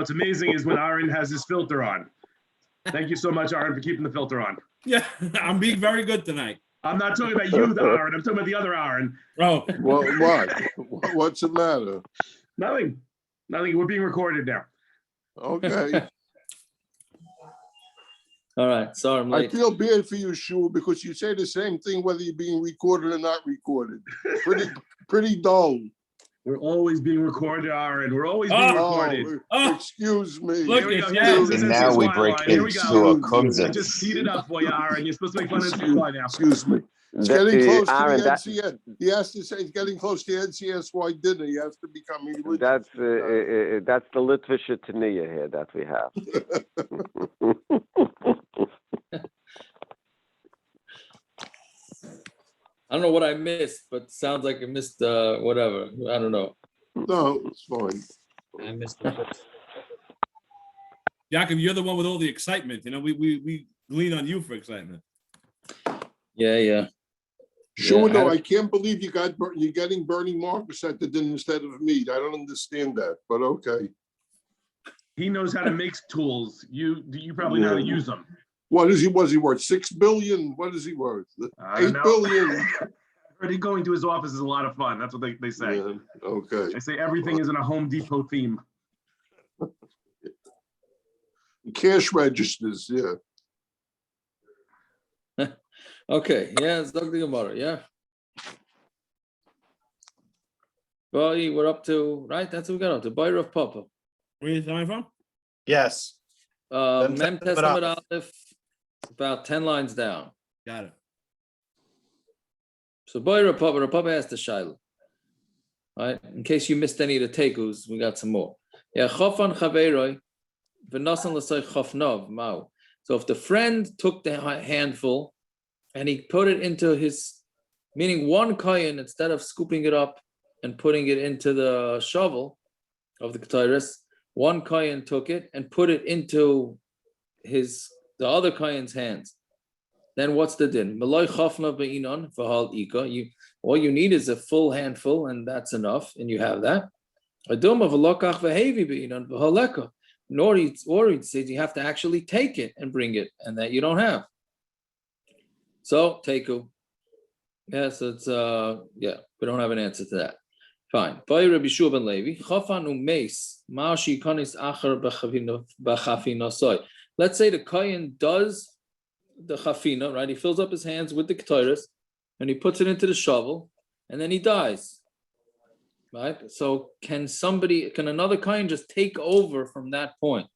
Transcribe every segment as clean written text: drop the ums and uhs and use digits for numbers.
what's amazing is when Aaron has his filter on. Thank you so much, Aaron, for keeping the filter on. Yeah, I'm being very good tonight. I'm not talking about you, Aaron. I'm talking about the other Aaron. Oh, What? What's the matter? Nothing. We're being recorded now. Okay. All right, sorry I'm I late. feel bad for you, Shul, because you say the same thing whether you're being recorded or not recorded. Pretty dull. We're always being recorded, Aaron. We're always being recorded. Excuse me. Look, And now we break into a I just teed it up for you, Aaron. You're supposed to make fun of NCSY now. Excuse me. It's getting close Aaron, to the NCS. He has to say it's getting close to the NCSY dinner. He has to become religious. That's the Litvische Taniya here that we have. I don't know what I missed, but sounds like I missed whatever. I don't know. No, it's fine. I missed it. Yaakov, you're the one with all the excitement. You know, we lean on you for excitement. Yeah. Sure, no, I can't believe you're getting Bernie Marcus at the dinner instead of me. I don't understand that, but okay. He knows how to make tools. You probably know how to use them. What is he? Was he worth 6 billion? What is he worth? 8 billion. Already going to his office is a lot of fun. That's what they say. Yeah, okay. They say everything is in a Home Depot theme. Cash registers, yeah. Okay, yeah, it's Dr. Gemara, yeah. Well, we're up to, right? That's what we got up to. Bayra of Papa. Where are you coming from? Yes. Mem Testament Aleph, about 10 lines down. Got it. So Bayra Papa has the Shiloh. Right? In case you missed any of the tekus, we got some more. Yeah, Chofan Chaveroi, V'nasan L'say Chofnov, Mao. So if the friend took the handful and he put it into his, meaning one kohen, instead of scooping it up and putting it into the shovel of the ketores, one kohen took it and put it into the other kohen's hands. Then what's the din? All you need is a full handful, and that's enough, and you have that. Nor he says you have to actually take it and bring it, and that you don't have. So teku. Yeah, so it's we don't have an answer to that. Fine. By Rabbi Shua ben Levi, chafan umeis ma'ashi kanis achar b'chafina soy. Let's say the kohen does the chafina, right? He fills up his hands with the ketores, and he puts it into the shovel, and then he dies. Right? So can another kohen just take over from that point?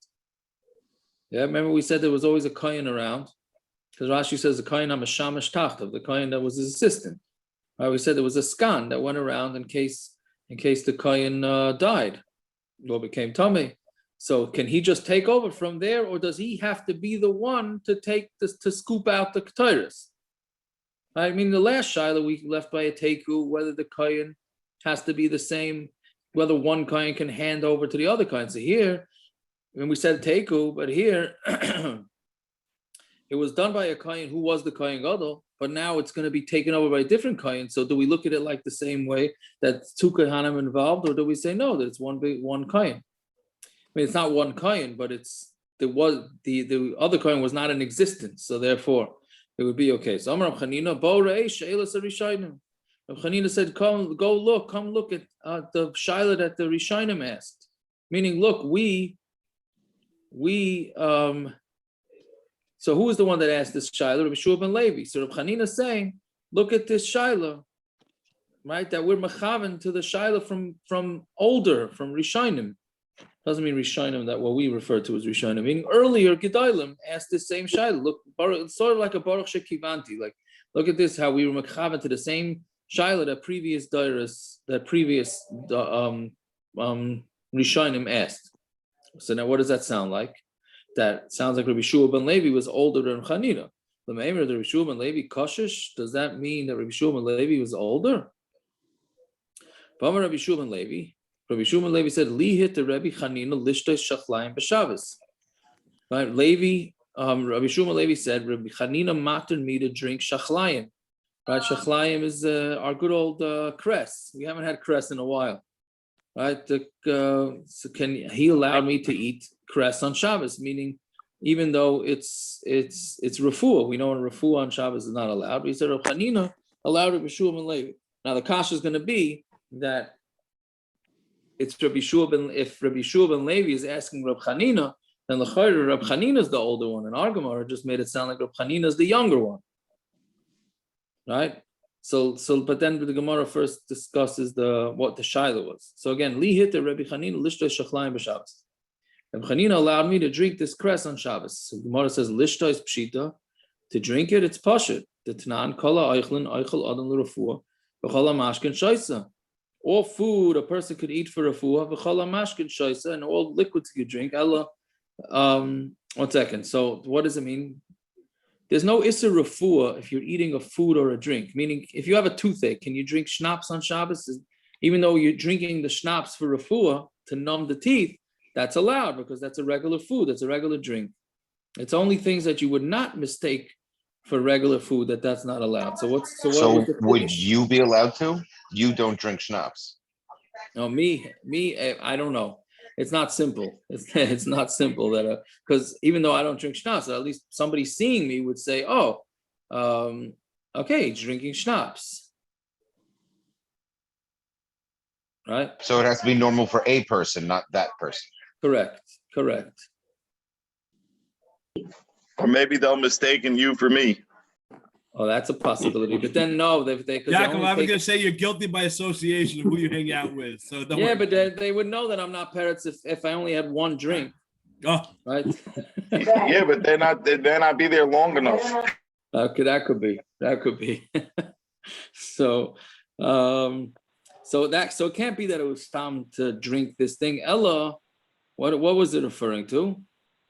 Yeah, remember we said there was always a kohen around, because Rashi says the kohen hamashamash tachtav, the kohen that was his assistant. Right? We said there was a skan that went around in case the kohen died or became tummy. So can he just take over from there, or does he have to be the one to take this to scoop out the ketores? I mean, the last shiloh we left by a teku, whether the kohen has to be the same, whether one kohen can hand over to the other kohen. So here, when we said teku, but here it was done by a kohen who was the kohen gadol, but now it's going to be taken over by a different kohen. So do we look at it like the same way that two kohanim involved, or do we say no, that it's one kohen? I mean, it's not one kohen, but the other kohen was not in existence, so therefore it would be okay. So Amar Chanina, Bo Reish Eilas Rishayim. Chanina said, come look at the shiloh that the Rishayim asked. Meaning, look, so who is the one that asked this shiloh? Rabbi Shua ben Levi. So Rabbi Chanina is saying, look at this shiloh, right? That we're mechaven to the shiloh from older, from Rishayim. Doesn't mean Rishonim that what we refer to as Rishonim. Meaning earlier, Gedolim asked the same shiloh. Look, it's sort of like a Baruch Shekivanti. Like, look at this, how we were mechaven to the same shiloh that previous Rishonim asked. So now, what does that sound like? That sounds like Rabbi Shua ben Levi was older than Chanina. The name of the Rabbi Shua ben Levi Koshish. Does that mean that Rabbi Shua ben Levi was older? Rabbi Shua ben Levi. Rabbi Shua ben Levi said, "Li hit the Rabbi Chanina lishtos shachlayim b'Shabbos." Right, Rabbi Shua ben Levi said, "Rabbi Chanina matered me to drink shachlayim." Right, shachlayim is our good old cress. We haven't had cress in a while. right? So he allowed me to eat cress on Shabbos, meaning even though it's refuah, we know in refuah on Shabbos is not allowed. But he said Reb Chanina allowed Rabbi Yehoshua ben Levi. Now the kasha is going to be that it's Rabbi Yehoshua ben, if Rabbi Yehoshua ben Levi is asking Reb Chanina, then l'chayr Reb Chanina is the older one, and our Gemara just made it sound like Reb Chanina is the younger one, right? So, but then the Gemara first discusses what the shaila was. So again, li hit Rabbi Chanina lishtoi shachlayim b'Shabbos. Rabbi Chanina allowed me to drink this cress on Shabbos. So the Gemara says lishtoi is pshita. To drink it, it's pashut. The tanan kala eichlin eichel adam l'refuah v'chala mashkin shaisa. All food a person could eat for refuah v'chala mashkin shaisa, and all liquids you drink. Allah, 1 second. So what does it mean? There's no issur refuah if you're eating a food or a drink. Meaning, if you have a toothache, can you drink schnapps on Shabbos? Even though you're drinking the schnapps for refuah to numb the teeth, that's allowed because that's a regular food. That's a regular drink. It's only things that you would not mistake for regular food that's not allowed. So would you be allowed to? You don't drink schnapps. No, me, I don't know. It's not simple. It's not simple that because even though I don't drink schnapps, at least somebody seeing me would say, "Oh, okay, he's drinking schnapps," right? So it has to be normal for a person, not that person. Correct. Or maybe they'll mistaken you for me. Oh, that's a possibility. But then no, they Jacob, I was going to say you're guilty by association of who you hang out with. So don't worry. but they would know that I'm not parrots if I only had one drink, Oh, right? Yeah, but they're not be there long enough. Okay, that could be. So it can't be that it was time to drink this thing. Ella, what was it referring to?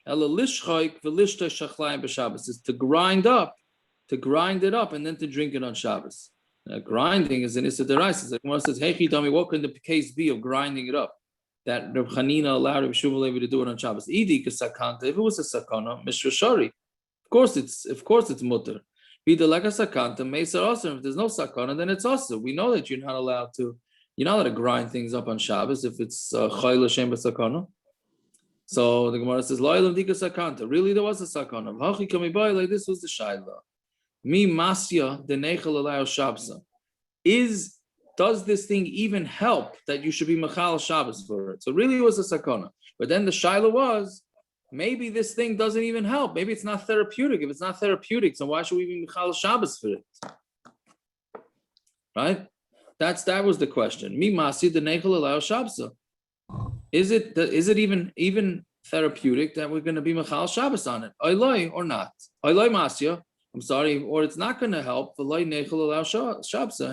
Ella lishchayk v'lishta shachlayim b'Shabbos is to grind it up and then to drink it on Shabbos. Grinding is an issa deraisa. The Gemara says, "Hey, Chidami, what can the case be of grinding it up?" That Reb Chanina allowed Reb Yehoshua Levi to do it on Shabbos. Idi kasakanta. If it was a sakana, mishra shari. Of course it's mutter. Bida like a sakanta, meisar also. If there's no sakana, then it's also. We know that you're not allowed to grind things up on Shabbos if it's chayil l'shem b'sakana. So the Gemara says, "Lo'ilam dika sakanta." Really, there was a sakana. Hachi kamibai, like this was the shaila. Mi masya denechel allow shabsa. Does this thing even help that you should be machal Shabbos for it? So really it was a sakana. But then the shaila was, maybe this thing doesn't even help. Maybe it's not therapeutic. If it's not therapeutic, so why should we be machal Shabbos for it? Right? That was the question. Mi masya denechel allow shabsa. Is it even therapeutic that we're going to be machal Shabbos on it? Oiloi or not? Oiloi masya. I'm sorry, or it's not going to help. And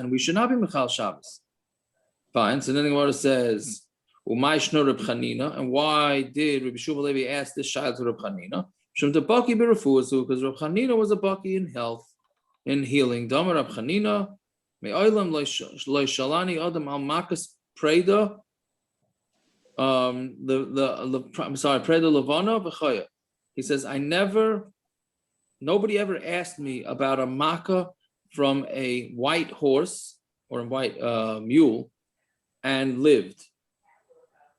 we should not be mechal Shabbos. Fine. So then the Gemara says, "Umay shno Reb Chanina." And why did Rabbi Yehoshua Levi ask this child to Reb Chanina? Because Reb Chanina was a baki in health, in healing. Damar Reb Chanina, me'olam loy shalani adam al makas preda. Preda levana v'chaya. He says, nobody ever asked me about a makkah from a white horse or a white mule and lived.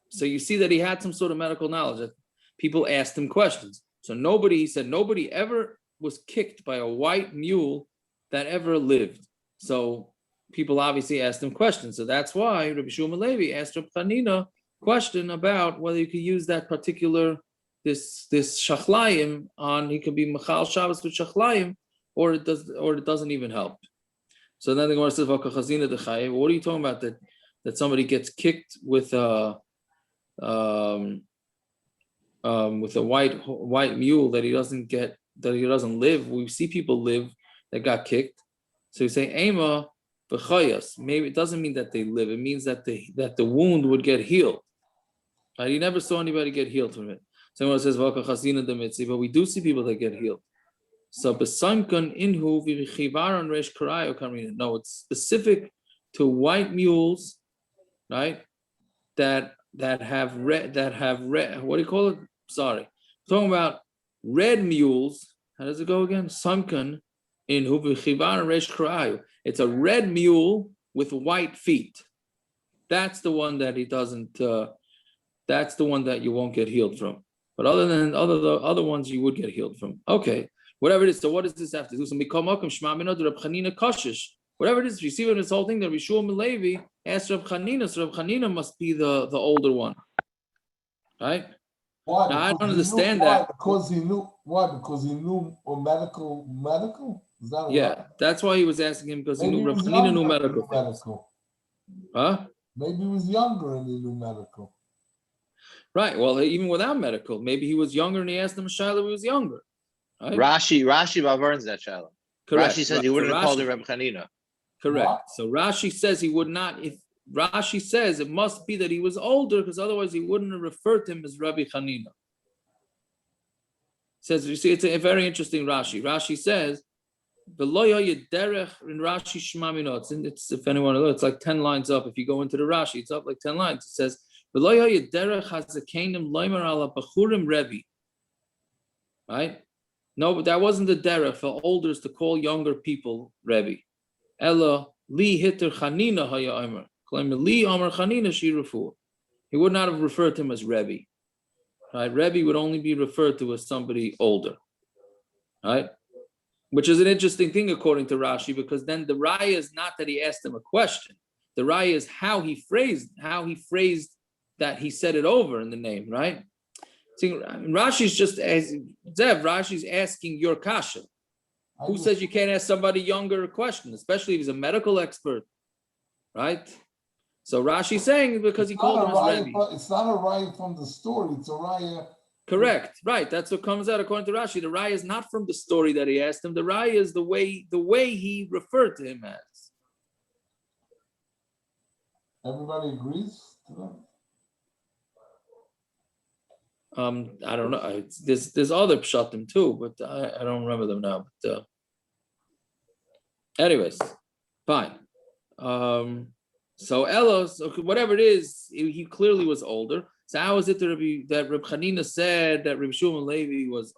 So you see that he had some sort of medical knowledge. That people asked him questions. So nobody ever was kicked by a white mule that ever lived. So people obviously asked him questions. So that's why Rabbi Yehoshua ben Levi asked Reb Chanina question about whether you could use that particular this shachlayim on, he could be machal Shabbos with shachlayim, or it doesn't even help. So then the Gemara says, what are you talking about that somebody gets kicked with a white mule that he doesn't live? We see people live that got kicked. So you say ema v'chayas. Maybe it doesn't mean that they live. It means that the wound would get healed. Right? He never saw anybody get healed from it. Someone says, but we do see people that get healed. So, no, it's specific to white mules, right? That have red. What do you call it? Sorry, talking about red mules. How does it go again? Sunken in hu v'chivar resh krayu. It's a red mule with white feet. That's the one that he doesn't. That's the one that you won't get healed from. But other than the other ones, you would get healed from. Okay, whatever it is. So what does this have to do? So whatever it is, if you see in this whole thing, that Yeshua and Levi asked Reb Chanina, so Reb Chanina must be the older one, right? Why? Now, I don't Because he understand knew, that. Why? Because he knew. Why? Because he knew medical. Is that Yeah, right? that's why he was asking him, because he Maybe knew he Reb was Chanina knew younger and he medical knew things. medical. Huh? Maybe he was younger and he knew medical. Right. Well, even without medical, maybe he was younger and he asked him a shayla when he was younger. Right? Rashi Bavarns that shallow. Correct. Rashi says right. he wouldn't So have called Rashi- it Reb Chanina. Correct. What? So Rashi says he would not. If Rashi says it must be that he was older, because otherwise he wouldn't have referred to him as Rabbi Chanina. Says, you see, it's a very interesting Rashi. Rashi says, "V'lo derech in Rashi shmamino." It's if anyone knows, it's like 10 lines up. If you go into the Rashi, it's up like 10 lines. It says, "V'lo derech hazakenim loimer ala bachurim Rebbe." Right? No, but that wasn't the derech for elders to call younger people Rebbe. Ella li hitter Chanina haya omer. Claim li omer Chanina shirufu. He would not have referred to him as Rebbe. Right? Rebbe would only be referred to as somebody older. Right? Which is an interesting thing according to Rashi, because then the raya is not that he asked him a question. The raya is how he phrased that he said it over in the name, right? See, Rashi's just as Zev, Rashi's asking your kasha. Who says you can't ask somebody younger a question, especially if he's a medical expert, right? So Rashi's saying because he called him as Rebbe. It's not a raya from the story. It's a raya. Correct, right? That's what comes out according to Rashi. The raya is not from the story that he asked him. The raya is the way he referred to him as. Everybody agrees to that? I don't know. There's other pshatim too, but I don't remember them now. But anyways, fine. So Elos, whatever it is, he clearly was older. So how is it that Reb Chanina said that Reb Shmuel Levi was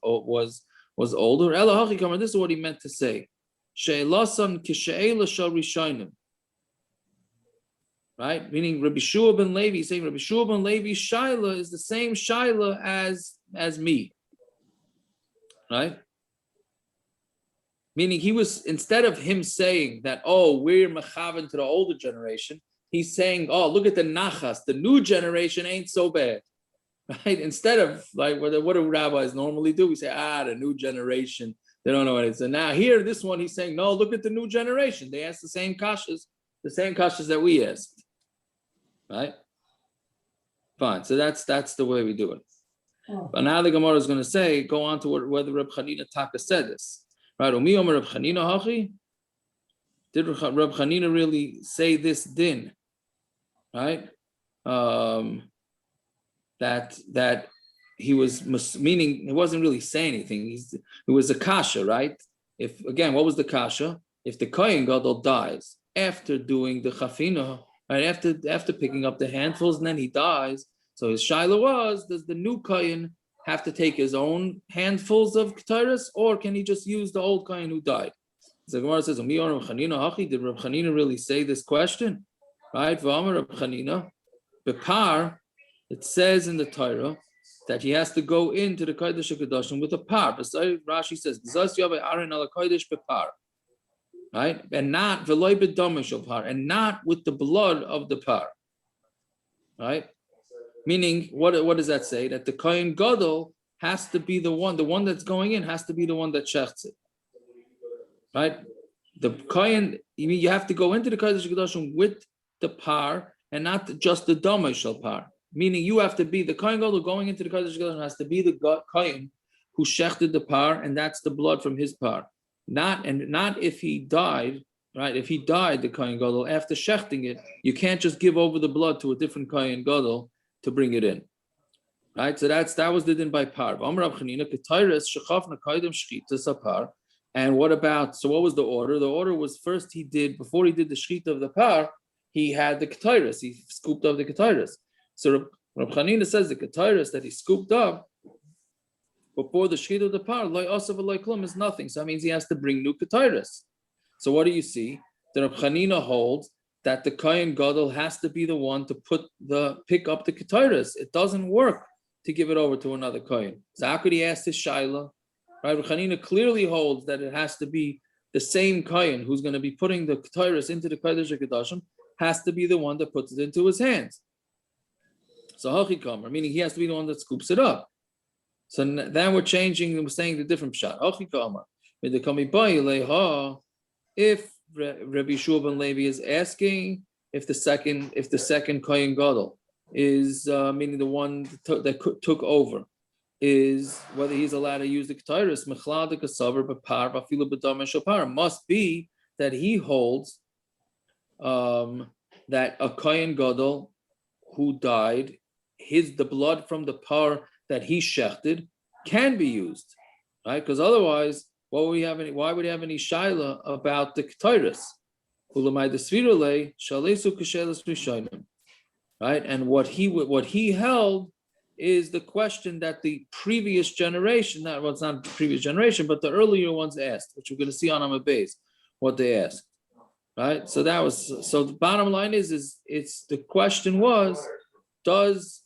older? Ela hachikamer. This is what he meant to say. She'elasan kishe'ela shal rishayim. Right? Meaning Rabbi Shua ben Levi, saying Rabbi Shua ben Levi's shaila is the same shaila as me. Right? Meaning he was, instead of him saying that, oh, we're mechaven to the older generation, he's saying, oh, look at the nachas, the new generation ain't so bad. Right? Instead of like what do rabbis normally do? We say, the new generation, they don't know what it is. And now here, this one, he's saying, no, look at the new generation. They ask the same kashas that we asked. Right? Fine. So that's the way we do it. But now the Gemara is going to say, go on to whether Reb Chanina Taka said this. Right? Umi Omer Reb Chanina Hachi? Did Reb Chanina really say this din? Right? That he was meaning he wasn't really saying anything. It was a kasha, right? If again, what was the kasha? If the kohen gadol dies after doing the chafina, right, after picking up the handfuls, and then he dies. So his shaila was: does the new kohen have to take his own handfuls of ketores, or can he just use the old kohen who died? So the Gemara says, did Reb Chanina really say this question? Right? V'amar Reb Chanina, bepar. It says in the Torah that he has to go into the Kodesh HaKadoshim with a par. Rashi says, right? And not and not with the blood of the par. Right? Meaning, what does that say? That the kohen gadol has to be the one that's going in has to be the one that shechts it. Right? The kohen, you have to go into the Kodesh HaKadoshim with the par and not just the damah shel par. Meaning you have to be the kohen gadol going into the Kodesh HaKadoshim has to be the kohen who shechted the par, and that's the blood from his par. Not if he died, right? If he died, the kohen gadol after shechting it, you can't just give over the blood to a different kohen gadol to bring it in, right? So that was the din by par. And what about? So what was the order? The order was first before he did the shechita of the par, he had the ketores. He scooped up the ketores. So Reb Chanina says the ketores that he scooped up before the shechita of the par, loy asav loy klum, is nothing. So that means he has to bring new ketores. So what do you see? The Reb Chanina holds that the kohen gadol has to be the one to pick up the ketores. It doesn't work to give it over to another kohen. Zakuri asked his shaila. Right, Chanina clearly holds that it has to be the same kohen who's going to be putting the ketores into the kodesh HaKadoshim has to be the one that puts it into his hands. So hachikamer, meaning he has to be the one that scoops it up. So then we're changing, we're saying the different pshat. Hachikamer, if Rabbi Yehoshua ben Levi is asking if the second kohen gadol is meaning the one that took over, is whether he's allowed to use the ketores, must be that he holds that a kohen gadol who died, the blood from the par that he shechted can be used, right? Because otherwise, why would he have any shaila about the ketores? Right, and what he held is the question that the previous generation, it's not the previous generation, but the earlier ones asked, which we're going to see on Amud Beis, what they asked, right? So the bottom line is the question was, the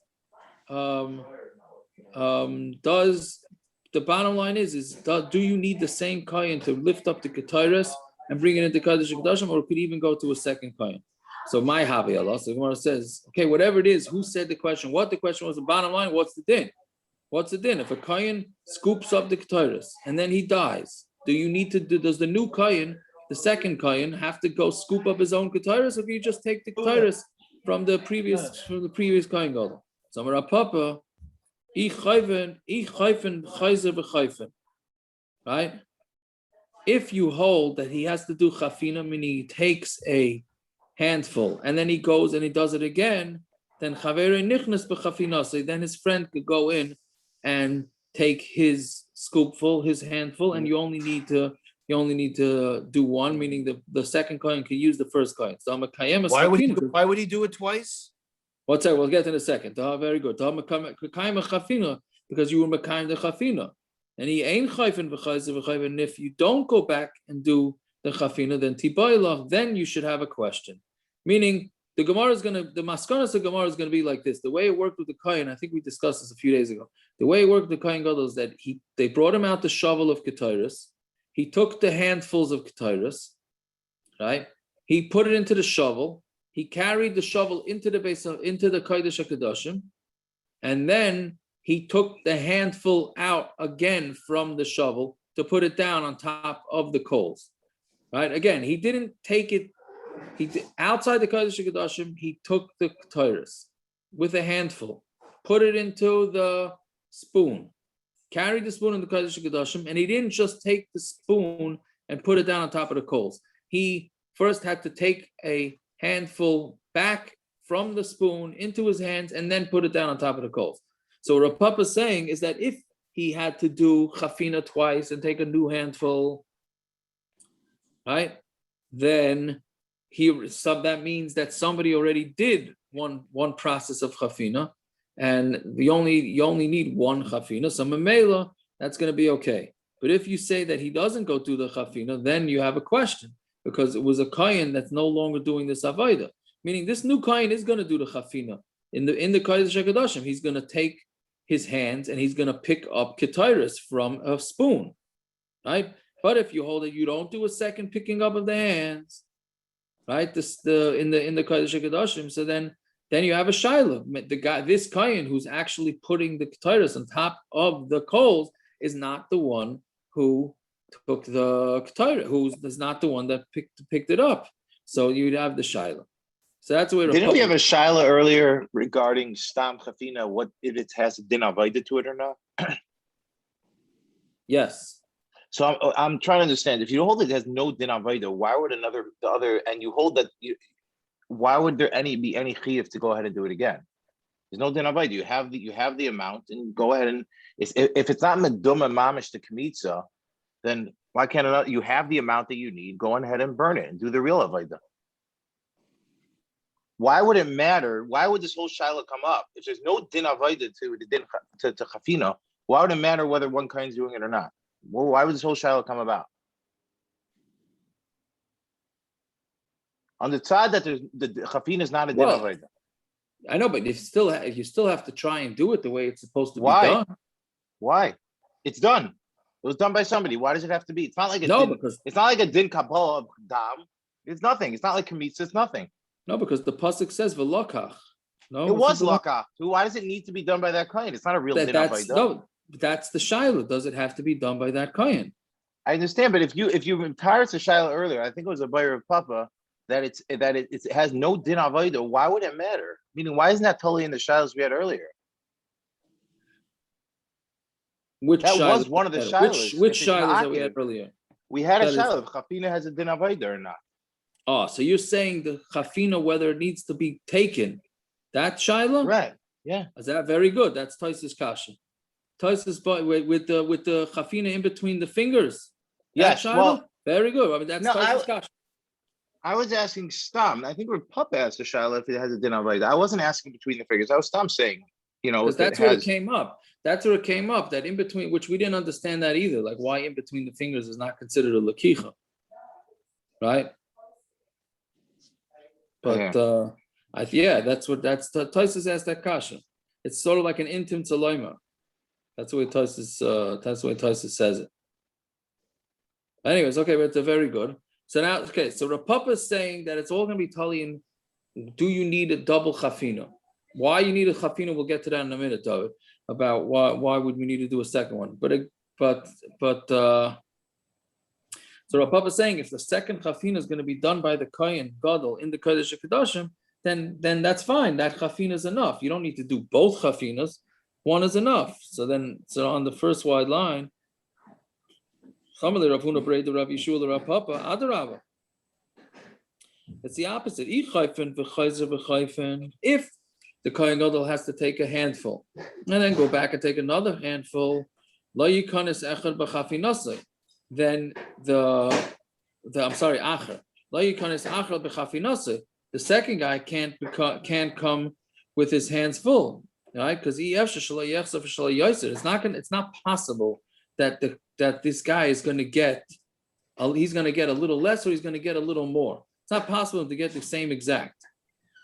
bottom line is do you need the same kohen to lift up the ketores and bring it into Kodesh HaKadoshim, or could even go to a second kohen? So my Havi Allah, so Gemara says, okay, whatever it is, who said the question, what the question was, the bottom line, what's the din? What's the din? If a kohen scoops up the ketores and then he dies, does the new kohen, the second kohen, have to go scoop up his own ketores, or can you just take the ketores from the previous kohen gadol? So Amar Papa, right? If you hold that he has to do chafina, meaning he takes a handful and then he goes and he does it again, then then his friend could go in and take his scoopful, his handful, and you only need to do one, meaning the second kohen can use the first kohen. So Why would he do it twice? What's that? We'll get in a second. Very good. Because you were mekayim the chafina, and he ain't chayfen v'chayzer, and if you don't go back and do the chafina, then tibaylah, then you should have a question. Meaning the maskanas of Gemara is going to be like this. The way it worked with the kohen, I think we discussed this a few days ago. The way it worked with the kohen gadol is that they brought him out the shovel of ketores. He took the handfuls of ketores, right? He put it into the shovel. He carried the shovel into the Kodesh HaKadoshim, and then he took the handful out again from the shovel to put it down on top of the coals. Right? Again, he didn't take it. Outside the Kodesh HaKadoshim, he took the ketores with a handful, put it into the spoon, carried the spoon in the Kodesh HaKadoshim, and he didn't just take the spoon and put it down on top of the coals. He first had to take a handful back from the spoon into his hands and then put it down on top of the coals. So what Rav Papa is saying is that if he had to do chafina twice and take a new handful, right, then that means that somebody already did one process of chafina, and you only need one chafina. So memela, that's going to be okay. But if you say that he doesn't go through the chafina, then you have a question, because it was a kohen that's no longer doing this avodah. Meaning this new kohen is going to do the chafina in the Kodesh HaKadoshim. He's going to take his hands and he's going to pick up ketores from a spoon, right? But if you hold it, you don't do a second picking up of the hands, right? In the Kodesh HaKadoshim. So then you have a shiloh. This kohen who's actually putting the ketores on top of the coals is not the one who took the ketores, who's not the one that picked it up. So you'd have the shiloh. So that's where. Didn't we have a shaila earlier regarding stam chafina? What if it has a din avodah to it or not? Yes. So I'm trying to understand. If you hold it has no din avodah, why would the other, and you hold that, why would there be any chiyuv to go ahead and do it again? There's no din avodah. You have the amount, and go ahead and if it's not meduma mamish to kmitza, then why can't you have the amount that you need? Go ahead and burn it and do the real avodah. Why would it matter? Why would this whole shiloh come up? If there's no din avodah to chafina, why would it matter whether one kohen's doing it or not? Well, why would this whole shiloh come about? On the side that the chafina is not a din Well, avodah. I know, but if you still have to try and do it the way it's supposed to be Why? done. Why? It's done. It was done by somebody. Why does it have to be? It's not like a No, din, because it's not like a din kabbalah of dam. It's nothing. It's not like kamitza. It's nothing. the pasuk says velokach. No, It was says velokach. lakach. Why does it need to be done by that kohen? It's not a real din That's avodah. no, that's the shiloh. Does it have to be done by that kohen? I understand, but if you empowered to Shiloh earlier, I think it was a buyer of Papa that it has no din avodah. Why would it matter? Meaning, why isn't that totally in the Shilohs we had earlier? Which That shiloh was one of the which shilohs. which If it's shilohs that we ma'akev. had earlier? We had a That is- Shiloh if Chafina has a din avodah or not. Oh, so you're saying the chafina, whether it needs to be taken, that shiloh? Right. Yeah. Is that very good? That's Tosis kasha. Tosis with the chafina in between the fingers. That Yes. shiloh? Well, Very good. I mean, that's No, Tosis kasha. I was asking Stam. I think we're Papa asked the Shiloh if it has a din avodah. I wasn't asking between the fingers. I was Stam saying, Because if that's it where it has. came up. That's where it came up. That in between, which we didn't understand that either. Like why in between the fingers is not considered a lakicha, right? But that's Tosis asked that kasha. It's sort of like an intim tzaloima. That's the way Tosis says it. Anyways, okay, but it's a very good. So now, okay, so Rav Papa is saying that it's all going to be tali in. Do you need a double chafina? Why you need a chafina? We'll get to that in a minute, David. About why would we need to do a second one? So Rav Papa is saying if the second chafina is going to be done by the kohen gadol in the kodesh HaKadoshim, then that's fine. That chafina is enough. You don't need to do both chafinas. One is enough. So on the first wide line, some of the Rav Huna Brei, the Rav Yeshua, the Rav Papa, Adarabah. It's the opposite. If the kohen gadol has to take a handful and then go back and take another handful, then the second guy can't come with his hands full, right? Because it's not possible that this guy is going to get he's going to get a little less or he's going to get a little more. It's not possible to get the same exact,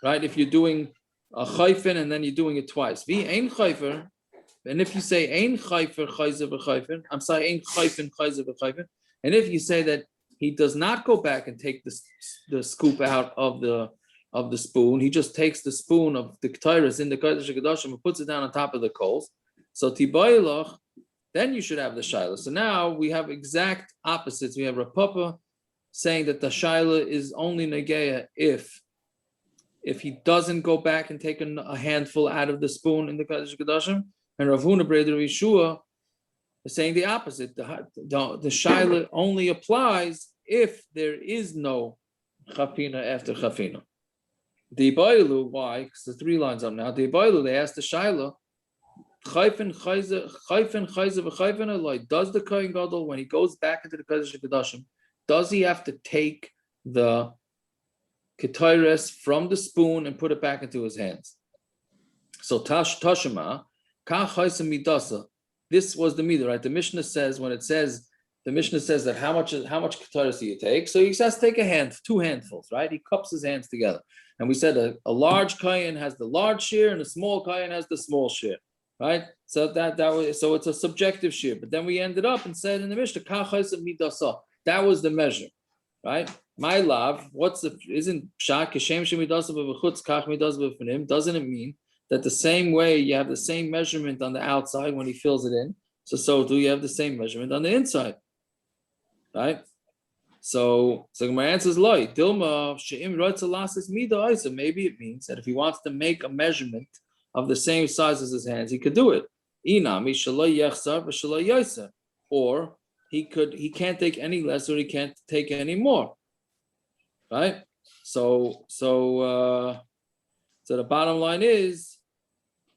right? If you're doing a chayfen and then you're doing it twice, and if you say ein chayfer chayzer v'chayfen, I'm sorry, ein chayfen chayzer v'chayfen, and if you say that he does not go back and take the scoop out of the spoon, he just takes the spoon of the ketores in the kodesh HaKadoshim and puts it down on top of the coals. So tibayilach, then you should have the shiloh. So now we have exact opposites. We have Rav Papa saying that the shiloh is only negeya if he doesn't go back and take a handful out of the spoon in the kodesh HaKadoshim, and Rav Huna Brei Rav Yeshua is saying the opposite. The shiloh only applies if there is no chafina after chafina. The Bailu, why? Because the 3 lines up now. The Bailu, they asked the shiloh, does the kohen gadol, when he goes back into the kodesh HaKadoshim, does he have to take the ketores from the spoon and put it back into his hands? So tashema kach chaysim midasa. This was the midah, right? The Mishnah says that how much ketores do you take? So he has to take 2 handfuls, right? He cups his hands together, and we said a large kohen has the large share and a small kohen has the small share. Right, so so it's a subjective share, but then we ended up and said in the Mishnah, that was the measure, right? My love, isn't pshat kashem shemidasa b'v'chutz kach midasa b'fnim? Doesn't it mean that the same way you have the same measurement on the outside when he fills it in, so do you have the same measurement on the inside, right? So my answer is loy dilma she'im rotzalasis mida. So maybe it means that if he wants to make a measurement of the same size as his hands, he could do it. Or he can't take any less or he can't take any more. Right? So the bottom line is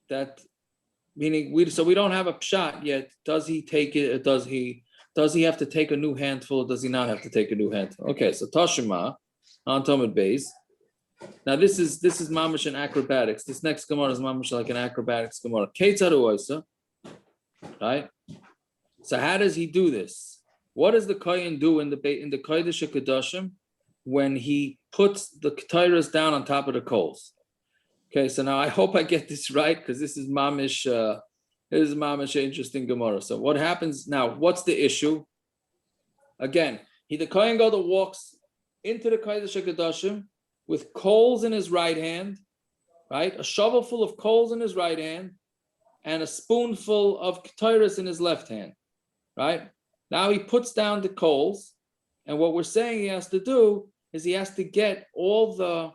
that meaning we don't have a pshat yet. Does he take it? Does he have to take a new handful? Or does he not have to take a new handful? Okay, so Tashima on Talmud Beis. Now this is mamash and acrobatics. This next gemara is mamash like an acrobatics gemara. Ketores, right? So how does he do this? What does the kohen do in the kodesh HaKadoshim when he puts the ketores down on top of the coals. Okay, so now I hope I get this right because this is mamish. This is mamish interesting Gemara. So what happens now? What's the issue? Again, the kohen gadol walks into the kodesh HaKadoshim with coals in his right hand, right? A shovel full of coals in his right hand, and a spoonful of ketores in his left hand, right? Now he puts down the coals, and what we're saying he has to do is he has to get all the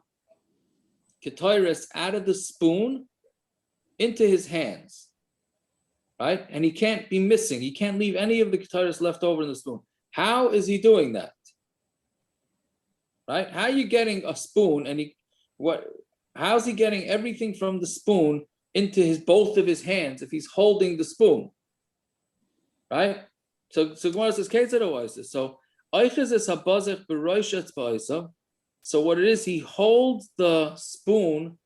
ketores out of the spoon into his hands, right? And he can't be missing. He can't leave any of the ketores left over in the spoon. How is he doing that? Right? How are you getting a spoon and how's he getting everything from the spoon into both of his hands if he's holding the spoon? Right? So Gemara says, so what it is, he holds the spoon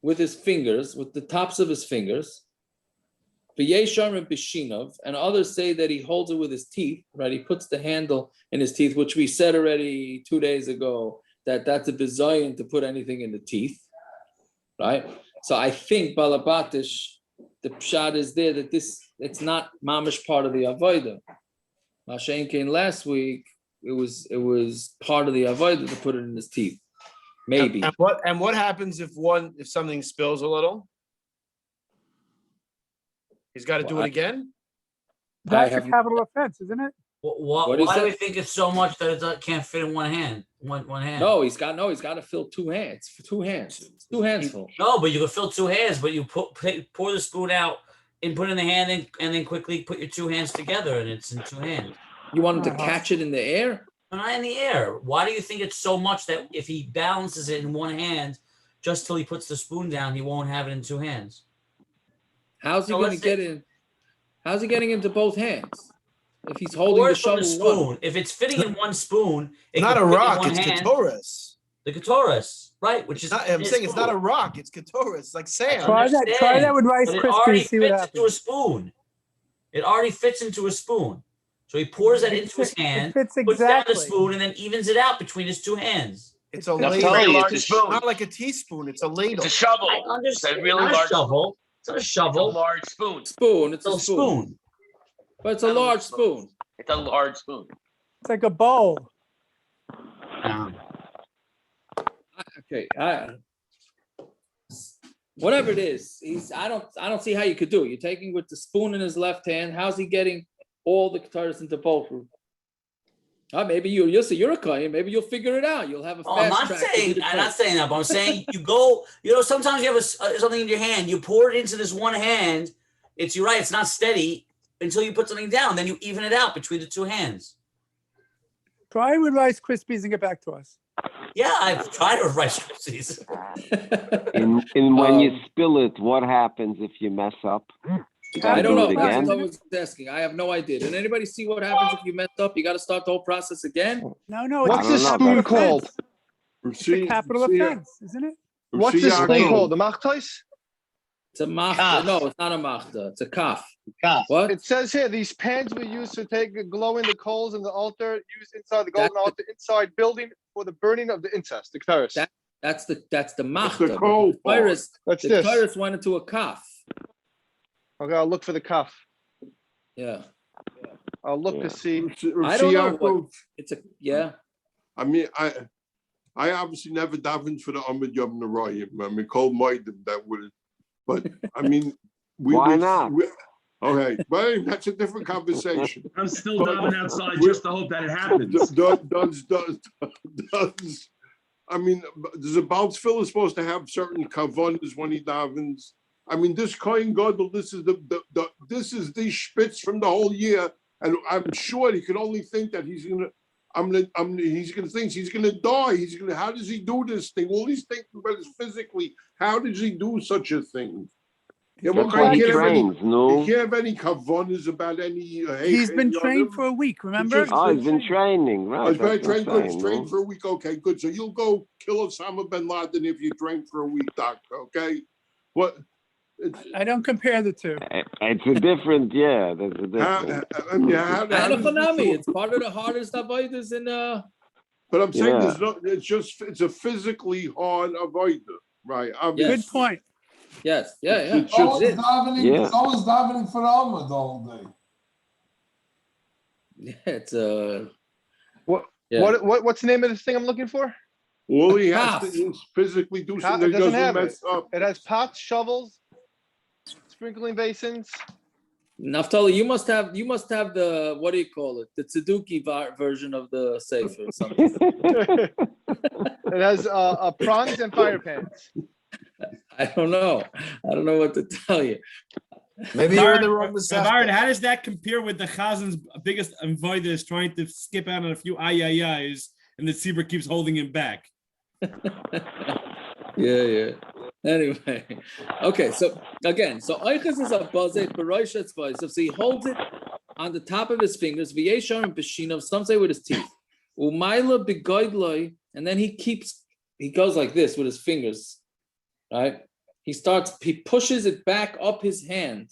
with his fingers, with the tops of his fingers. And others say that he holds it with his teeth, right? He puts the handle in his teeth, which we said already 2 days ago, that's a bizayon to put anything in the teeth, right? So I think Balabatish, the pshat is there that it's not mamish part of the avodah. Mashen came last week, it was part of the avodah to put it in his teeth. Maybe. And what happens if something spills a little? He's got to do it again? That's a capital offense, isn't it? What why do we think it's so much that it can't fit in one hand? One hand. No, he's got to fill 2 hands. 2 hands. 2 hands full. No, but you can fill 2 hands, but you pour the spoon out and put it in the hand and then quickly put your 2 hands together and it's in 2 hands. You want him to catch it in the air? Not in the air. Why do you think it's so much that if he balances it in 1 hand, just till he puts the spoon down, he won't have it in 2 hands? How's he going to get in? How's he getting into both hands? If he's holding the shovel, spoon. If it's fitting in 1 spoon, it's not a rock. It's ketores. The ketores, right? Which is I'm saying it's not a rock. It's ketores, like sand. Try that with Rice Krispies. See what happens. Into a spoon. It already fits into a spoon. So he pours that into his hand, puts down the spoon, and then evens it out between his 2 hands. It's a ladle. It's not like a teaspoon. It's a ladle. It's a shovel. I understand. It's a really large shovel. It's not a shovel. It's a large spoon. It's a spoon. But it's a large spoon. It's a large spoon. It's like a bowl. Okay. Whatever it is, I don't see how you could do it. You're taking with the spoon in his left hand. How's he getting all the ketores into both? Maybe you'll say you're a kohen. Maybe you'll figure it out. You'll have a fast track. I'm not saying that, but I'm saying you go. Sometimes you have something in your hand. You pour it into this 1 hand. You're right. It's not steady until you put something down. Then you even it out between the 2 hands. Try with Rice Krispies and get back to us. Yeah, I've tried with Rice Krispies. And when you spill it, what happens if you mess up? I don't know. That's what I was asking. I have no idea. Did anybody see what happens if you messed up? You got to start the whole process again? No. What's this spoon called? It's a capital offense, isn't it? What's this spoon called? The machtais? It's a machta. No, it's not a machta. It's a kaf. What? It says here, these pans were used to take glowing the coals in the altar, used inside the golden altar, inside building for the burning of the incense, the ketores. That's the machta. The coal. What's the this? ketores went into a kaf. Okay, I'll look for the cuff. Yeah. I'll look to see. I don't know what, it's a, yeah. I mean, I obviously never davened for the Amud Yom Narayim. I mean, Kol Moedim that would, but I mean, why not? Okay, but that's a different conversation. I'm still davening outside just to hope that it happens. I mean, does a Baal Tefillah supposed to have certain kavanas when he davens? I mean, this kohen gadol, this is the spitz from the whole year, and I'm sure he can only think that he's gonna think he's gonna die. How does he do this thing? All he's thinking about is physically. How does he do such a thing? Yeah, he can't have any kavanas about any. He's been trained for a week. Remember? He's been training. Right? He's been trained. Good. He's trained for a week. Okay, good. So you'll go kill Osama bin Laden if you train for a week, doctor. Okay, what? I don't compare the two. It's a different, yeah. There's a difference. It's part of the hardest avodas But I'm saying Yeah. there's no, it's a physically hard avoider, right? Yes. Good point. Yes, yeah, yeah. It's So just- is davening, Yeah. so is davening for the Amud all day. Yeah, it's What, yeah. what's the name of this thing I'm looking for? all he has to Calf. is physically do It something that doesn't doesn't have it. mess up. It has pots, shovels, sprinkling basins. Naftali, you must have the, what do you call it? The Tzeduki version of the Sefer or something. It has prongs and fire pans. I don't know. I don't know what to tell you. Maybe you're in the wrong So, Byron, Masechta. how does that compare with the Chazan's biggest avoider is trying to skip out on a few ayayays and the Tzibur keeps holding him back? Yeah. Anyway, okay. So again, so Eiches is a bazet b'roisha tzvayis. So he holds it on the top of his fingers. V'yeshar and b'shinav. Some say with his teeth. Umayla b'goydloi, and then he goes like this with his fingers, right? He pushes it back up his hand.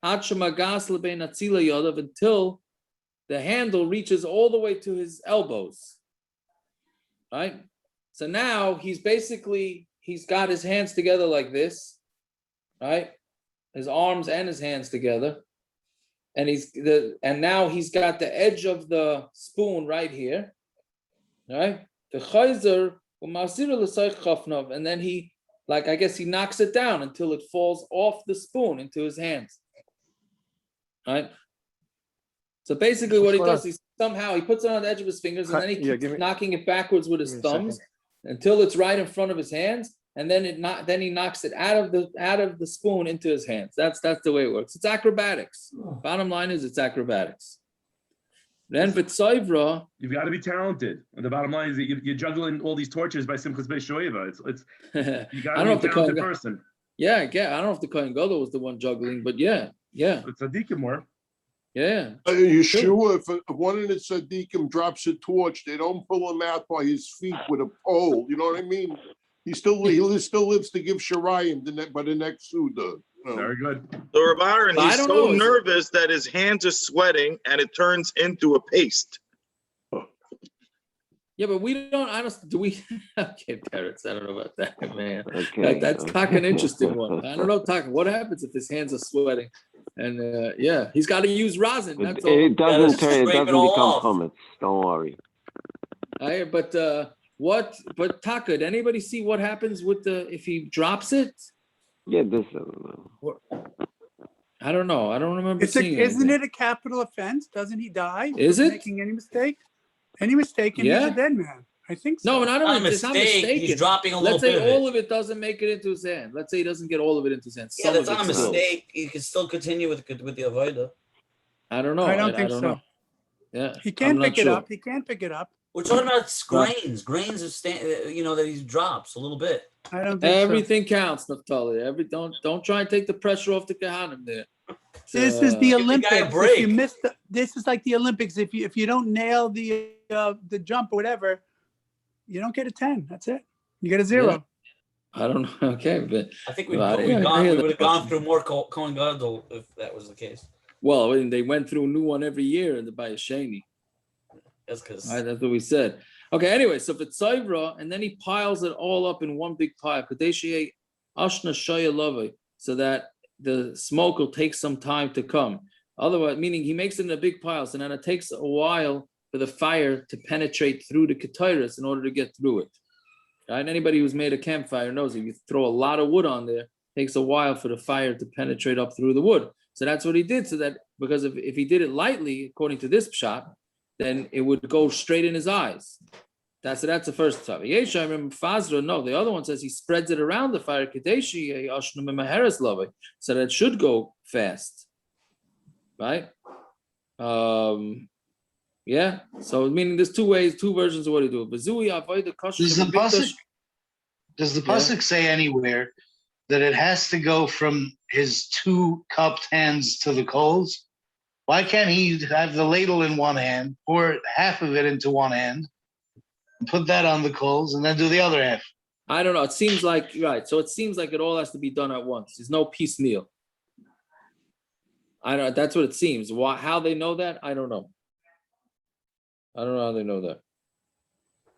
Ad shemagas lebein atzila yodav, until the handle reaches all the way to his elbows, right? So now he's got his hands together like this, right? His arms and his hands together. And now he's got the edge of the spoon right here, right? The chayzer and then he, like, I guess he knocks it down until it falls off the spoon into his hands, right? So basically what he does, he puts it on the edge of his fingers and then he keeps knocking it backwards with his thumbs until it's right in front of his hands, and then he knocks it out of the spoon into his hands. That's the way it works. It's acrobatics. Bottom line is it's acrobatics. Then v'tzoivra, You've got to be talented. And the bottom line is that you're juggling all these torches by Simchas Beis Shoeva. It's you got to be a talented person. Yeah, I don't know if the kohen gadol was the one juggling, but yeah. It's a deacon more. Yeah. Are you sure if one of the tzaddikim drops a torch, they don't pull him out by his feet with a pole? You know what I mean? He still lives to give Shirayim by the next Suda. Very good. So Rabbi, I he's don't so know. nervous that his hands are sweating and it turns into a paste. Yeah, but we don't honestly do we okay, parrots. I don't know about that, man. Okay. That's an interesting one. I don't know, Taka. What happens if his hands are sweating? And yeah, he's got to use rosin. That's all. It doesn't scrape it become all off. chametz. Don't worry. But Taka, did anybody see what happens with if he drops it? Yeah, I don't know. I don't remember seeing Isn't anything. it a capital offense? Doesn't he die? Is for it? Making any mistake? Any mistake and he's Yeah. a dead man. I think so. No, and I don't Not a know. It's not mistake. mistaken. He's dropping a little Let's say bit of it. all of it doesn't make it into his hand. Let's say he doesn't get all of it into his hand. Yeah, Some that's of not a it still. mistake. You can still continue with the avoida. I don't know. I don't think so. know. Yeah, He can't I'm not pick it sure. up. He can't pick it up. We're talking about grains of that he drops a little bit. I don't think Everything counts, Naftali. Don't try and take the pressure off the Kahanim there. This is the Give the Olympics. guy a If break. you miss this is like the Olympics. If you don't nail the jump or whatever, you don't get a 10. That's it. You get a 0. Yeah. I don't know. Okay, but I think I we would hear have that. gone through more Kohen Gadol if that was the case. well, I mean, they went through a new one every year in the Bayasheni. That's because That's what we said. Okay, anyway, so for Tzaivra, and then he piles it all up in one big pile, Kadeshiyeh Ashna Shaya Love, so that the smoke will take some time to come. Otherwise, meaning he makes it in a big pile, so then it takes a while for the fire to penetrate through the ketores in order to get through it. Right? Anybody who's made a campfire knows if you throw a lot of wood on there, it takes a while for the fire to penetrate up through the wood. So that's what he did. So that because if he did it lightly, according to this shot, then it would go straight in his eyes. That's the first time. Yesha, I remember Fazra. No, the other one says he spreads it around the fire. So that it should go fast. Right? Yeah. So meaning there's two versions of what he do. Does the pasuk say anywhere that it has to go from his two cupped hands to the coals? Why can't he have the ladle in one hand, pour half of it into one hand, and put that on the coals, and then do the other half? I don't know. It seems like right. So it seems like it all has to be done at once. There's no piecemeal. I don't. That's what it seems. How they know that? I don't know. I don't know how they know that.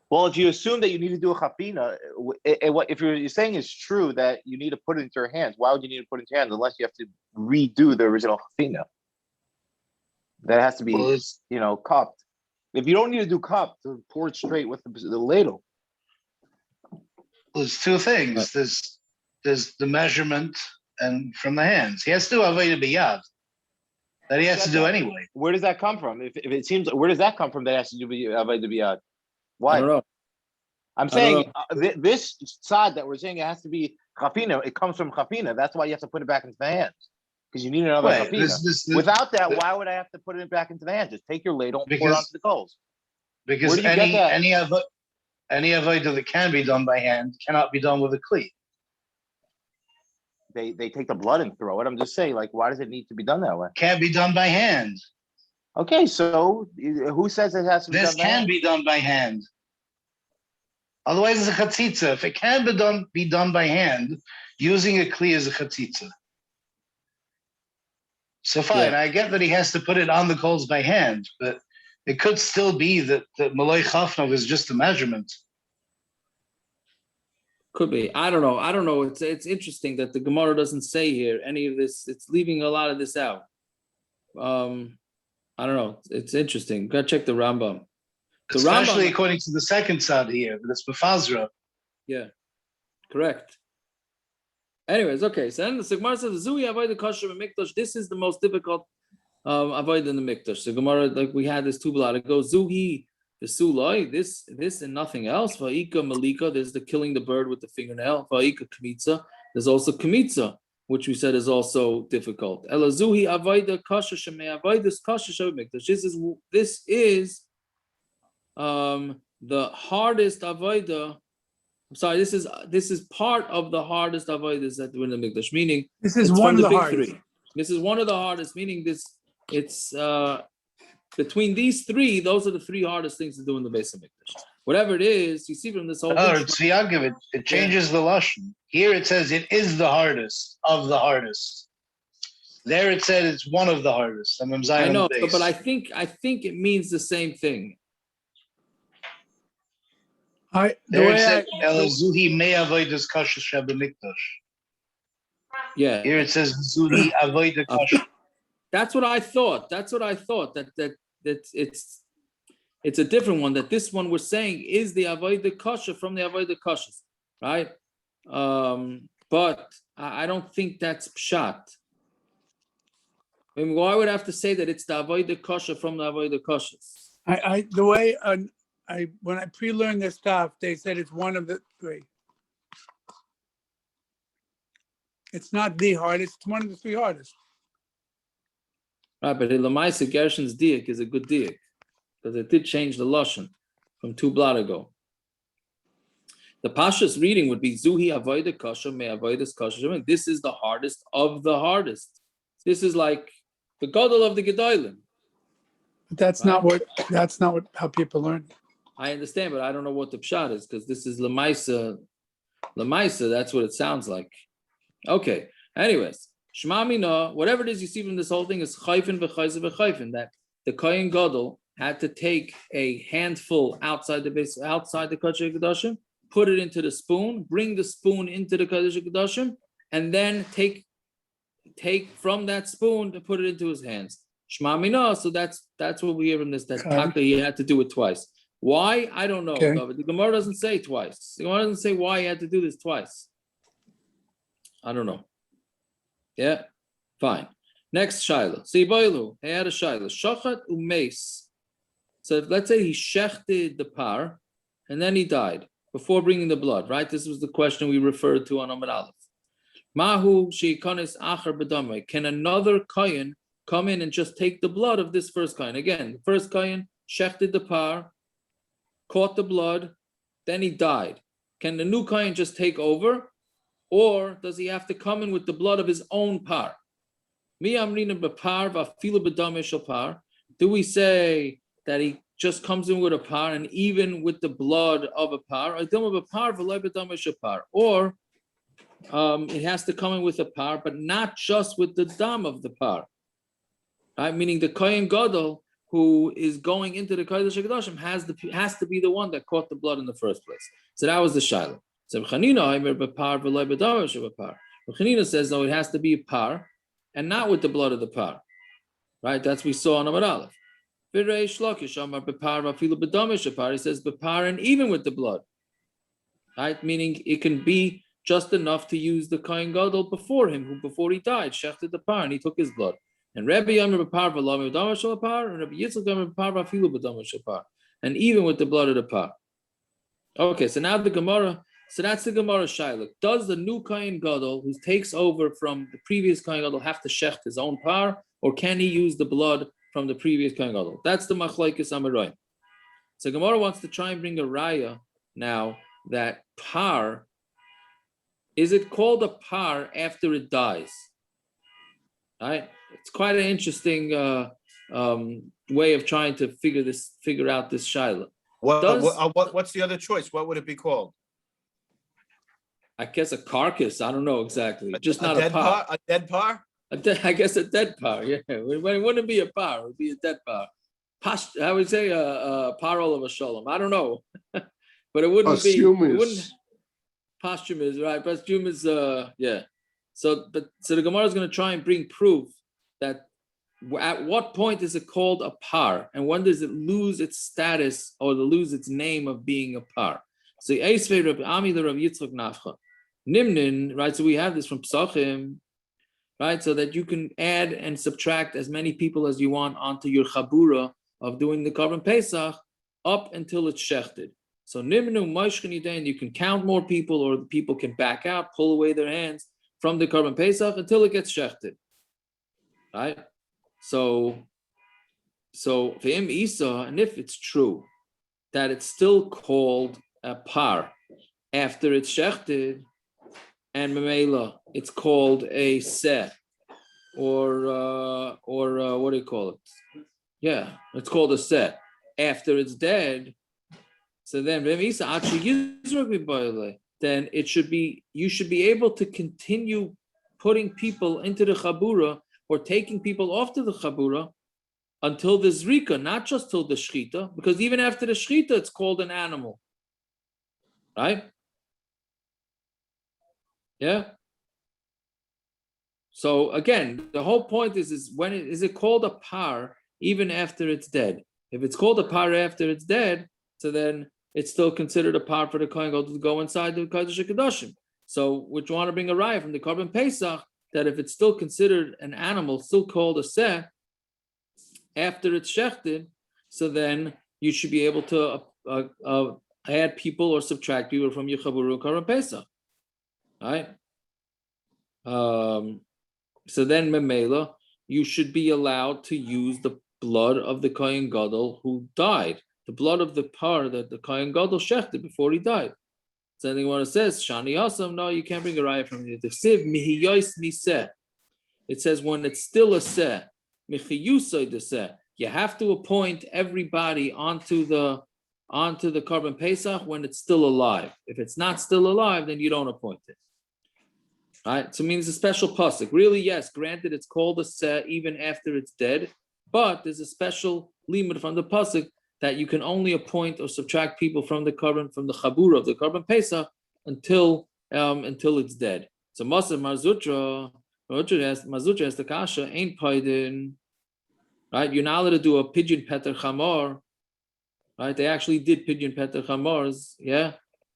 Well, if you assume that you need to do a chafina, what if you're saying is true that you need to put it into your hands? Why would you need to put it into your hands unless you have to redo the original chafina? That has to be, cupped. If you don't need to do cupped, pour it straight with the ladle. Well, there's two things. There's the measurement and from the hands. He has to do avodah biyad. That he has to do anyway. Where does that come from? If it seems, where does that come from? That has to do avodah biyad. Why? I don't know. I'm saying this side that we're saying it has to be chafina. It comes from chafina. That's why you have to put it back into the hands because you need another chafina. Without that, why would I have to put it back into the hands? Just take your ladle and pour it onto the coals. Because any avodah that can be done by hand cannot be done with a cleat. They take the blood and throw it. I'm just saying, why does it need to be done that way? Can't be done by hand. Okay, so who says it has to be done by hand? This can be done by hand. Otherwise, it's a chatzitza. If it can be done by hand, using a kli is a chatzitza. So fine, I get that he has to put it on the coals by hand, but it could still be that malay chafnov is just a measurement. Could be. I don't know. It's interesting that the Gemara doesn't say here any of this. It's leaving a lot of this out. I don't know. It's interesting. Gotta check the Rambam. Especially according to the second side here, but it's Befazra. Yeah, correct. Anyways, okay. So then the Gemara says, "Zui avoid the kosher mikdash." This is the most difficult avoid in the mikdash. The Gemara, we had this two blot. It goes Zuhi the sulai. This and nothing else. Va'ika malika. There's the killing the bird with the fingernail. Va'ika kmitza. There's also kmitza, which we said is also difficult. Ela Zuhi avoid the kosher shemei avoid this kosher mikdash. This is the hardest avoida. I'm sorry, this is part of the hardest avodas that do in the mikdash. Meaning, this is one of the hardest. Three. This is one of the hardest. Meaning, it's between these three. Those are the three hardest things to do in the base of mikdash. Whatever it is, you see from this whole. It changes the lashon. Here it says it is the hardest of the hardest. There it said it's one of the hardest. I know, but I think it means the same thing. Yeah. Here it says Zuhi avoid kasha. That's what I thought. That it's a different one. That this one we're saying is the avoid kasha from the avoid kashas, right? But I don't think that's pshat. I mean, why would I have to say that it's the avoid kasha from the avoid kashas? When I pre-learned this stuff, they said it's one of the three. It's not the hardest, it's one of the three hardest. Right, but in Lamaisa, Gershon's diak is a good diak, because it did change the lashon from two blot ago. The Pasha's reading would be Zuhi avoida kasha me avoidas kasha. This is the hardest of the hardest. This is like the gadol of the gedolim. But that's right? That's not how people learn. I understand, but I don't know what the pshat is, because this is Lamaisa. Lamaisa, that's what it sounds like. Okay. Anyways, Shema Mina, whatever it is you see from this whole thing is chayfin v'chayzer v'chayfin, that the kohen gadol had to take a handful outside the Kodesh HaKadoshim, put it into the spoon, bring the spoon into the Kodesh HaKadoshim, and then take from that spoon to put it into his hands. Shema Mina, so that's what we hear from this, that Taka, he had to do it twice. Why? I don't know. Okay. The Gemara doesn't say twice. The Gemara doesn't say why he had to do this twice. I don't know. Yeah, fine. Next Shaila. Seiboilu, he had a Shaila. Shachat umeis. So let's say he shechted the par, and then he died before bringing the blood, right? This was the question we referred to on Amud Aleph. Mahu sheikonis achar b'damei. Can another kohen come in and just take the blood of this first kohen? Again, the first kohen shechted the par, caught the blood, then he died. Can the new kohen just take over, or does he have to come in with the blood of his own par? Do we say that he just comes in with a par, and even with the blood of a par, or it has to come in with a par, but not just with the dam of the par? Right? Meaning the kohen gadol who is going into the Kodesh HaKadoshim has to be the one that caught the blood in the first place. So that was the Shiloh. So Chanina says, no, it has to be a par, and not with the blood of the par. Right? That's we saw on Amud Aleph. He says bepar, and even with the blood. Right? Meaning it can be just enough to use the kohen gadol before him, before he died, shechted the par, and he took his blood. And Rabbi Yomer bepar v'lo b'dama shel par, and Rabbi Yitzchak Yomer bepar v'afilu b'dama shel par, and even with the blood of the par. Okay, so now the Gemara. So that's the Gemara Shailuk. Does the new kohen gadol who takes over from the previous kohen gadol have to shecht his own par, or can he use the blood from the previous kohen gadol? That's the machlokes Amoraim. So Gemara wants to try and bring a raya now that par, is it called a par after it dies? Right? It's quite an interesting way of trying to figure out this shaila. What's the other choice? What would it be called? I guess a carcass. I don't know exactly. Just not a par. par. A dead par? I guess a dead par. Yeah, it wouldn't be a par. It would be a dead par. I would say a parol of a shalom. I don't know, but it wouldn't be. It wouldn't. Posthumous, right? Posthumous. Yeah. So the Gemara is going to try and bring proof that at what point is it called a par, and when does it lose its status or lose its name of being a par? So Eisvei Rabbi Ami the Rabbi Yitzchak Nafcha Nimnin, right? So we have this from Psachim, right? So that you can add and subtract as many people as you want onto your chabura of doing the Korban Pesach up until it's shechted. So Nimnu Moishchenidain, you can count more people, or the people can back out, pull away their hands from the Korban Pesach until it gets shechted, right? So V'im Isa, and if it's true that it's still called a par after it's shechted, and memela it's called a seh, or what do you call it? Yeah, it's called a seh after it's dead. So then it should be, you should be able to continue putting people into the chabura or taking people off to the chabura until the zrika, not just till the shchita, because even after the shchita, it's called an animal, right? Yeah. So again, the whole point is when is it called a par even after it's dead? If it's called a par after it's dead, so then it's still considered a par for the kohen gadol to go inside the Kodesh HaKadoshim. So we want to bring a raya from the Korban Pesach that if it's still considered an animal, still called a seh, after it's shechted, so then you should be able to add people or subtract people from your chaburu Korban Pesach, right? So then memela, you should be allowed to use the blood of the kohen gadol who died, the blood of the par that the kohen gadol shechted before he died. So then when it says shani asam, no, you can't bring a raya from the siv mihiyois miseh. It says when it's still a seh, michiyusay the seh, you have to appoint everybody onto the Korban Pesach when it's still alive. If it's not still alive, then you don't appoint it. Right? So it means a special pasuk. Really, yes, granted, it's called a seh even after it's dead, but there's a special limit from the pasuk that you can only appoint or subtract people from the chabura of the Korban Pesach until it's dead. So Masav Marzutra has the kasha ain't paidin, right? You're not allowed to do a pigeon peter chamor, right? They actually did pigeon peter chamors, yeah.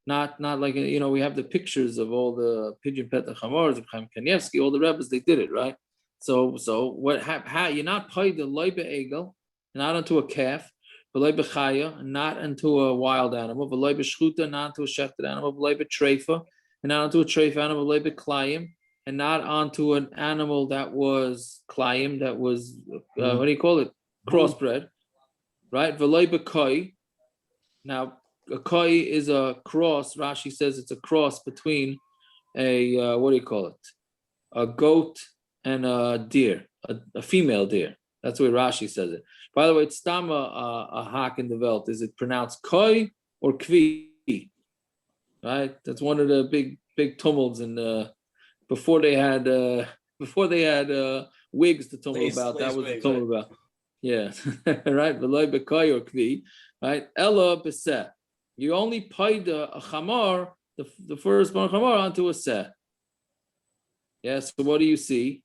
Not like, we have the pictures of all the pigeon peter chamors of Chaim Kanievsky, all the rebbes, they did it, right? So what? How you're not paid the loibe egel, not onto a calf. V'loibe chaya, not into a wild animal. V'loibe shchuta, not into a shechted animal. V'loibe treifa, and not onto a treifa animal. V'loibe klayim, and not onto an animal that was klayim, that was what do you call it? Crossbred, right? V'loibe koi. Now a koi is a cross. Rashi says it's a cross between a what do you call it? A goat and a deer, a female deer. That's the way Rashi says it. By the way, it's a hak in the Welt. Is it pronounced koi or kvi? Right? That's one of the big tumults before they had wigs to tumble about. That was the tumble about. Yeah, right. V'loy b'koy or kvi, right? Ella b'seh. You only paid a chamor, the firstborn chamor, onto a seh. Yeah. So what do you see?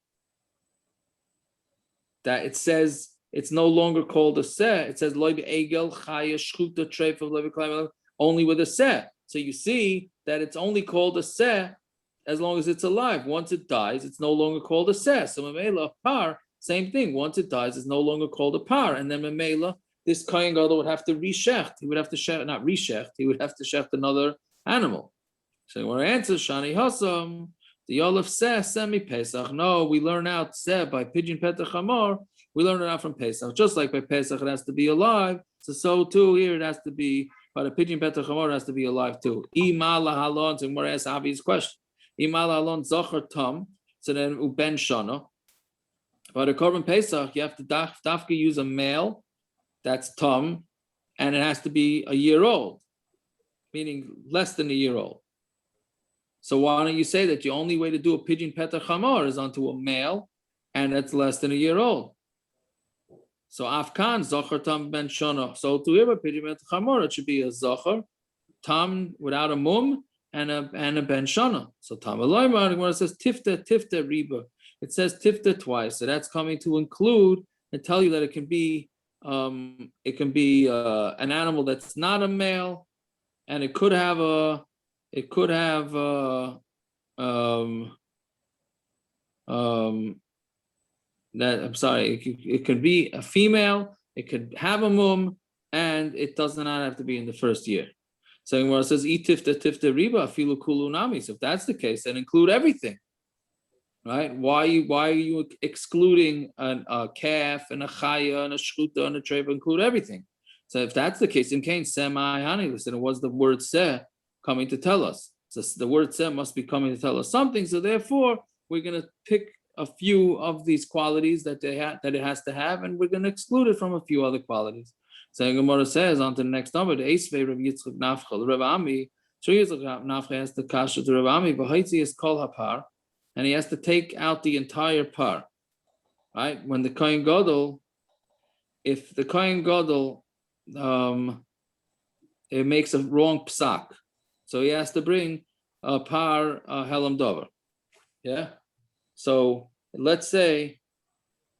That it says it's no longer called a seh. It says loy b'egel chaya shchuta treif of loy b'klayim, only with a seh. So you see that it's only called a seh as long as it's alive. Once it dies, it's no longer called a seh. So memela par, same thing. Once it dies, it's no longer called a par. And then memela, this kohen gadol would have to reshecht. He would have to shecht, not reshecht. He would have to shecht another animal. So when I answer shani hasam, the yolef seh semi pesach. No, we learn out seh by pigeon petach hamor. We learn it out from Pesach. Just like by Pesach it has to be alive, so too here it has to be. But a pigeon petach hamor has to be alive too. Imala halon. So more asks obvious question. Imala halon zocher tam. So then uben shana. But a korban Pesach, you have to dafka use a male that's tam, and it has to be a year old, meaning less than a year old. So why don't you say that the only way to do a pigeon petach hamor is onto a male, and it's less than a year old? So afkan zocher tam ben shana. So to hear a pigeon petach hamor, it should be a zocher tam without a mum and a ben shana. So tam aloyma when it says tifta riba. It says tifta twice, so that's coming to include and tell you that it can be an animal that's not a male, and it could have it could be a female, it could have a mum, and it does not have to be in the first year. So when it says tifta riba afilu kulu nami, so if that's the case, then include everything. Right? Why are you excluding a calf and a chaya and a shchuta and a treif? Include everything. So if that's the case, in Cain semi hani, listen, it was the word seh coming to tell us. So the word seh must be coming to tell us something. So therefore, we're going to pick a few of these qualities that it has to have, and we're going to exclude it from a few other qualities. So Gemara says on to the next number, the Eisvei Rav Yitzchak Nafcha, Rav Ami, so Yitzchak Nafcha has the kasha to Rav Ami, v'haitzi is kol hapar. And he has to take out the entire par, right? When the kohen gadol, if the kohen gadol, it makes a wrong psak, so he has to bring a par helam dover, yeah. So let's say,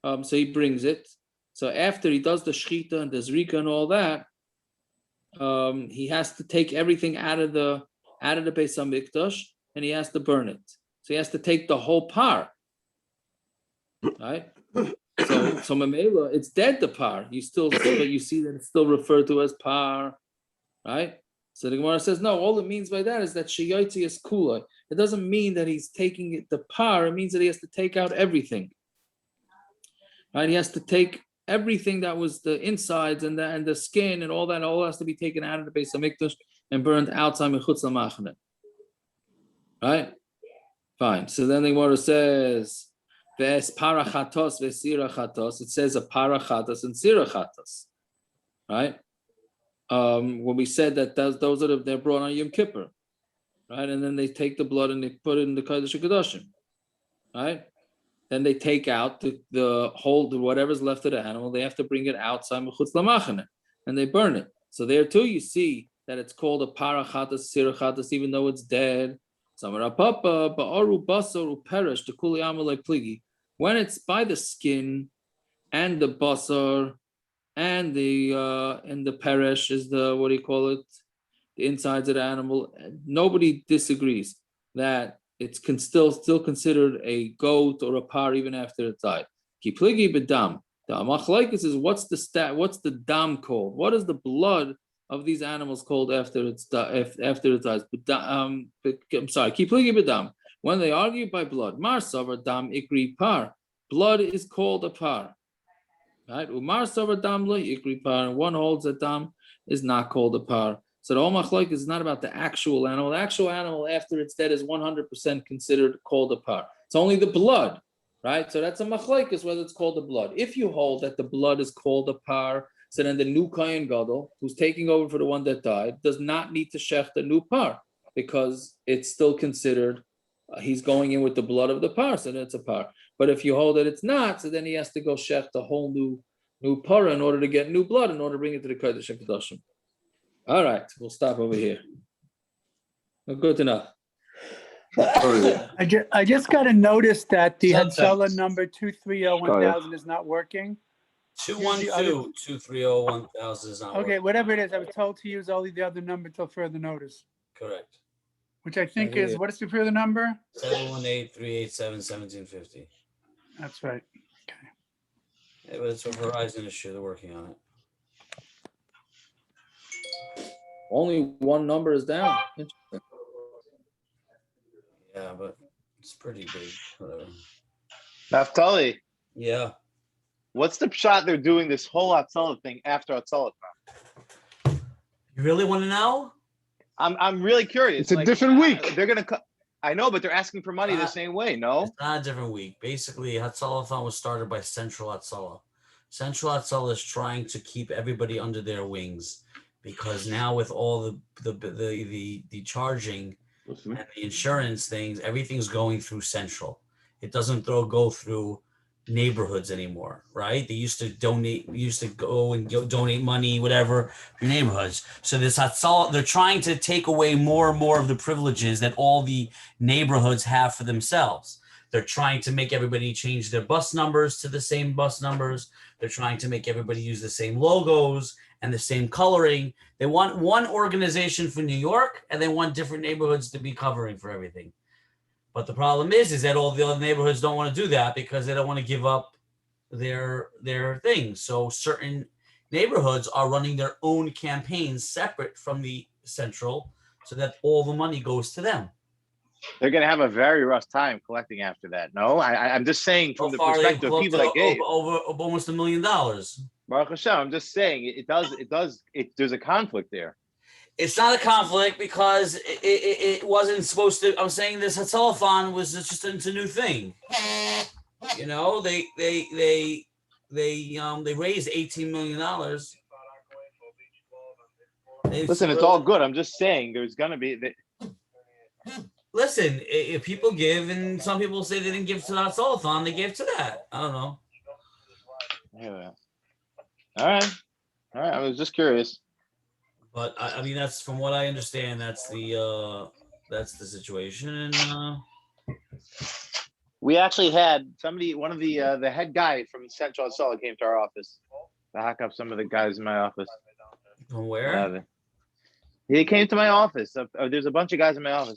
so he brings it. So after he does the shechita and the zrika and all that, he has to take everything out of the Beis Hamikdash and he has to burn it. So he has to take the whole par, right? So Mamela, it's dead, the par. But you see that it's still referred to as par, right? So the Gemara says, no, all it means by that is that Sheyotzi is kula. It doesn't mean that he's taking it, the par, it means that he has to take out everything. Right? He has to take everything that was the insides and the skin and all that, all has to be taken out of the Beis Hamikdash and burned outside Mechutz LaMachane. Right? Fine. So then the Gemara says, "Ves parachatos vesirachatos." It says a parachatos and sirachatos, right? When we said that those they're brought on Yom Kippur, right? And then they take the blood and they put it in the Kodesh HaKadoshim, right? Then they take out the whole whatever's left of the animal. They have to bring it outside Mechutz LaMachane and they burn it. So there too, you see that it's called a parachatos sirachatos, even though it's dead. When it's by the skin and the basar and the peresh is the, what do you call it, the insides of the animal, nobody disagrees that it's still considered a goat or a par even after it died. Kipligi bedam. The machlokes is what's the dam called? What is the blood of these animals called after it dies? I'm sorry, kipligi bedam. When they argue by blood, mar savar dam ikri par. Blood is called a par, right? Umar savar dam lo ikri par. One holds that dam is not called a par. So the whole machlokes is not about the actual animal. The actual animal after it's dead is 100% considered called a par. It's only the blood, right? So that's a machlokes whether it's called the blood. If you hold that the blood is called a par, so then the new kohen gadol, who's taking over for the one that died, does not need to shech the new par because it's still considered he's going in with the blood of the par, so that's a par. But if you hold that it's not, so then he has to go shech the whole new new para in order to get new blood, in order to bring it to the Kodesh and Kedoshim. All right, we'll stop over here. Good enough. I just got a notice that the Sometimes. Hatzalah number 230-1000 is not working. 212-230-1000 is not Okay, working. whatever it is, I was told to use only the other number till further notice, Correct. which I think is, what is the further number? 718-387-1750. That's right. Yeah, but it's a Verizon issue. They're working on it. Only one number is down. Interesting. Yeah, but it's pretty big. Whatever. Naftali, Yeah. what's the shot they're doing this whole Hatzalah thing after Hatzalah time? You really want to know? I'm really curious. It's a different week. They're gonna. I know, but they're asking for money the same way. No, It's not a different week. Basically, Hatzalathon was started by Central Hatzalah. Central Hatzalah is trying to keep everybody under their wings because now with all the charging and the insurance things, everyth's going through Central. It doesn't go through neighborhoods anymore, right? They used to donate, donate money, whatever, for neighborhoods. So this Hatzalah, they're trying to take away more and more of the privileges that all the neighborhoods have for themselves. They're trying to make everybody change their bus numbers to the same bus numbers. They're trying to make everybody use the same logos and the same coloring. They want one organization for New York, and they want different neighborhoods to be covering for everything. But the problem is that all the other neighborhoods don't want to do that because they don't want to give up their things. So certain neighborhoods are running their own campaigns separate from the central so that all the money goes to them. they're gonna have a very rough time collecting after that. No, I'm just saying from the perspective of people that gave over almost $1 million. Baruch Hashem, I'm just saying it does. There's a conflict there. It's not a conflict because it wasn't supposed to. I'm saying this Hatzalathon was just it's a new thing. You know, they raised $18 million. Listen, it's all good. I'm just saying there's gonna be. Listen, if people give, and some people say they didn't give to the Hatzalathon, they gave to that. I don't know. Yeah. All right. I was just curious. But I mean, that's from what I understand. That's the situation. And we actually had somebody, one of the head guy from Central Solid came to our office to hack up some of the guys in my office. From where? He came to my office. There's a bunch of guys in my office.